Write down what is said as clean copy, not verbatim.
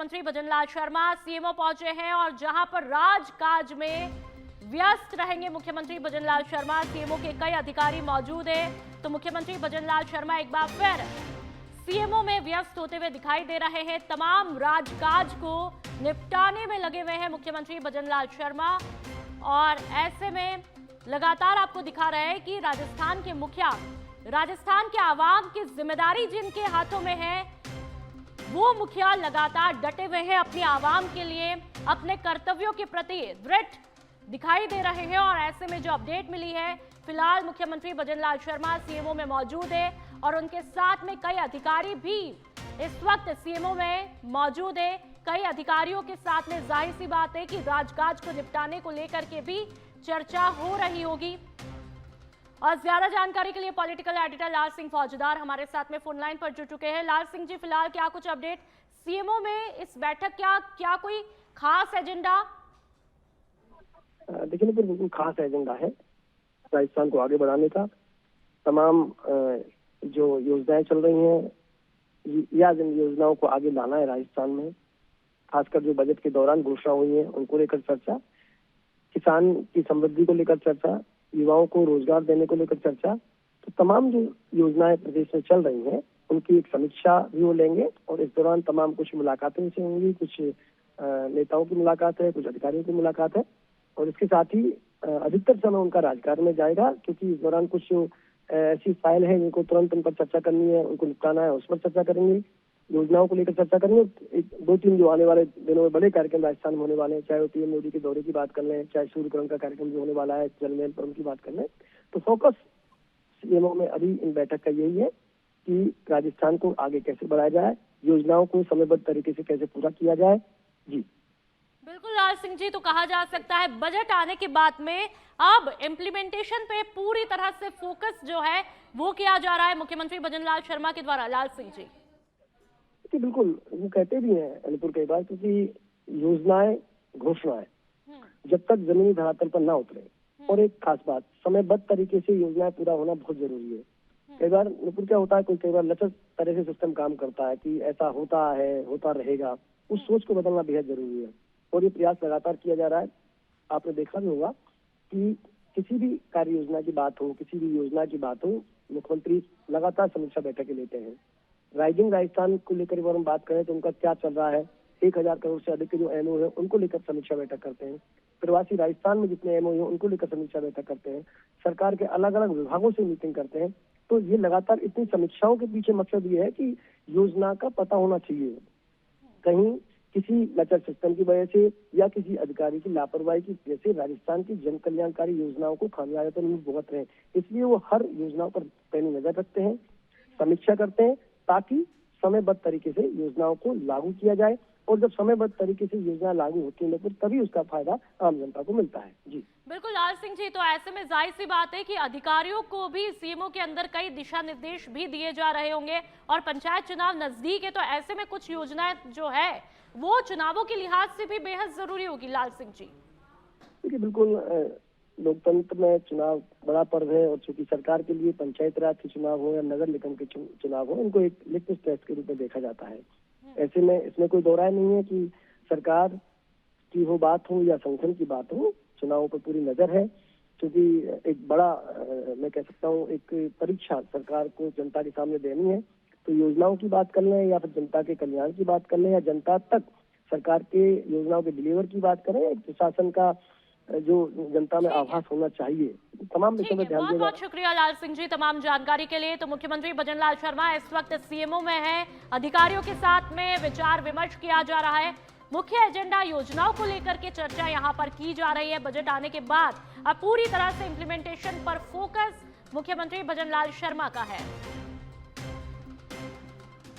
मुख्यमंत्री भजनलाल शर्मा सीएमओ पहुंचे हैं और जहां पर राजकाज में व्यस्त रहेंगे मुख्यमंत्री भजनलाल शर्मा। सीएमओ के कई अधिकारी मौजूद हैं, तो मुख्यमंत्री भजनलाल शर्मा एक बार फिर सीएमओ में व्यस्त होते हुए दिखाई दे रहे हैं। तमाम राजकाज को निपटाने में लगे हुए हैं मुख्यमंत्री भजनलाल शर्मा और ऐसे में लगातार आपको दिखा रहे हैं कि राजस्थान के मुखिया, राजस्थान के आवाम की जिम्मेदारी जिनके हाथों में है, वो मुखिया लगातार डटे हुए हैं अपनी आवाम के लिए, अपने कर्तव्यों के प्रति दृढ़ दिखाई दे रहे हैं। और ऐसे में जो अपडेट मिली है, फिलहाल मुख्यमंत्री भजनलाल शर्मा सीएमओ में मौजूद है और उनके साथ में कई अधिकारी भी इस वक्त सीएमओ में मौजूद है। कई अधिकारियों के साथ में जाहिर सी बात है कि राजकाज को निपटाने को लेकर के भी चर्चा हो रही होगी। और ज्यादा जानकारी के लिए पॉलिटिकल एडिटर लाल सिंह फौजदार हमारे साथ में फोन लाइन पर जुड़ चुके हैं। लाल सिंह जी, फिलहाल क्या कुछ अपडेट सीएमओ में इस बैठक, क्या कोई खास एजेंडा? देखिए, बिल्कुल खास एजेंडा है राजस्थान को आगे बढ़ाने का। तमाम जो योजनाएं चल रही हैं या जिन योजनाओं को आगे लाना है राजस्थान में, खासकर जो बजट के दौरान घोषणा हुई है उनको लेकर चर्चा, किसान की समृद्धि को लेकर चर्चा, युवाओं को रोजगार देने को लेकर चर्चा। तो तमाम जो योजनाएं प्रदेश में चल रही हैं उनकी एक समीक्षा भी वो लेंगे और इस दौरान तमाम कुछ मुलाकातें से होंगी, कुछ नेताओं की मुलाकात है, कुछ अधिकारियों की मुलाकात है और इसके साथ ही अधिकतर समय उनका राजकारण में जाएगा, क्योंकि इस दौरान कुछ ऐसी फाइल है जिनको तुरंत उन पर चर्चा करनी है, उनको निपटाना है, उस पर चर्चा करेंगे, योजनाओं को लेकर चर्चा करेंगे। 2-3 जो आने वाले दिनों में बड़े कार्यक्रम राजस्थान में होने वाले हैं, चाहे वो पीएम मोदी के दौरे की बात कर लें, चाहे सूर्यग्रहण का कार्यक्रम जो होने वाला है, जलमहल पर उनकी बात कर लें, तो फोकस सीएमओ में अभी इन बैठक का यही है कि राजस्थान को आगे कैसे बढ़ाया जाए, योजनाओं को समयबद्ध तरीके से कैसे पूरा किया जाए। जी बिल्कुल लाल सिंह जी, तो कहा जा सकता है बजट आने के बाद में अब इम्प्लीमेंटेशन पे पूरी तरह से फोकस जो है वो किया जा रहा है मुख्यमंत्री भजनलाल शर्मा के द्वारा। लाल सिंह जी, बिल्कुल, वो कहते भी हैं अलीपुर कई बार, क्योंकि योजनाएं घोषणाएं जब तक जमीनी धरातल पर ना उतरे, और एक खास बात, समयबद्ध तरीके से योजनाएं पूरा होना बहुत जरूरी है। कई बार अलीपुर क्या होता है, कई बार लचक तरह से सिस्टम काम करता है कि ऐसा होता है, होता रहेगा, उस सोच को बदलना बेहद जरूरी है और ये प्रयास लगातार किया जा रहा है। आपने देखा भी होगा कि किसी भी कार्य योजना की बात हो, किसी भी योजना की बात हो, मुख्यमंत्री लगातार समीक्षा बैठकें लेते हैं। राइजिंग राजस्थान को लेकर अगर हम बात करें तो उनका क्या चल रहा है, 1000 करोड़ से अधिक के जो एमओ है उनको लेकर समीक्षा बैठक करते हैं। प्रवासी राजस्थान में जितने एमओ है उनको लेकर समीक्षा बैठक करते हैं। सरकार के अलग अलग विभागों से मीटिंग करते हैं। तो ये लगातार इतनी समीक्षाओं के पीछे मकसद ये है कि योजना का पता होना चाहिए, कहीं किसी लचर सिस्टम की वजह से या किसी अधिकारी की लापरवाही की वजह से राजस्थान की जन कल्याणकारी योजनाओं को खामियाजा तो नहीं भुगत रहे हैं। इसलिए वो हर योजनाओं पर पैनी नजर रखते हैं, समीक्षा करते हैं, ताकि समयबद्ध तरीके से योजनाओं को लागू किया जाए। और जब समयबद्ध तरीके से योजना लागू होती है तो तभी उसका फायदा आम जनता को मिलता है। जी बिल्कुल लाल सिंह जी, तो ऐसे में जाहिर सी बात है कि अधिकारियों को भी सीएमओ के अंदर कई दिशा निर्देश भी दिए जा रहे होंगे और पंचायत चुनाव नजदीक है, तो ऐसे में कुछ योजनाएं जो है वो चुनावों के लिहाज से भी बेहद जरूरी होगी। लाल सिंह जी, देखिए, बिल्कुल लोकतंत्र में चुनाव बड़ा पर्व है और चूंकि सरकार के लिए पंचायत राज के चुनाव हो या नगर निगम के चुनाव हो, इनको एक लिटमस टेस्ट के रूप में देखा जाता है। ऐसे में इसमें कोई दो राय नहीं है कि सरकार की हो बात हो या संगठन की बात हो, चुनावों पर पूरी नजर है, क्योंकि एक बड़ा मैं कह सकता हूँ एक परीक्षा सरकार को जनता के सामने देनी है। तो योजनाओं की बात कर लें या फिर जनता के कल्याण की बात कर लें या जनता तक सरकार के योजनाओं के डिलीवर की बात करें, एक प्रशासन का जो जनता में आभास होना चाहिए, तमाम विषयों में ध्यान दिया। बहुत शुक्रिया लाल सिंह जी तमाम जानकारी के लिए। तो मुख्यमंत्री भजनलाल शर्मा इस वक्त सीएमओ में है, अधिकारियों के साथ में विचार विमर्श किया जा रहा है। मुख्य एजेंडा योजनाओं को लेकर के चर्चा यहां पर की जा रही है। बजट आने के बाद अब पूरी तरह से इंप्लीमेंटेशन पर फोकस मुख्यमंत्री भजनलाल शर्मा का है।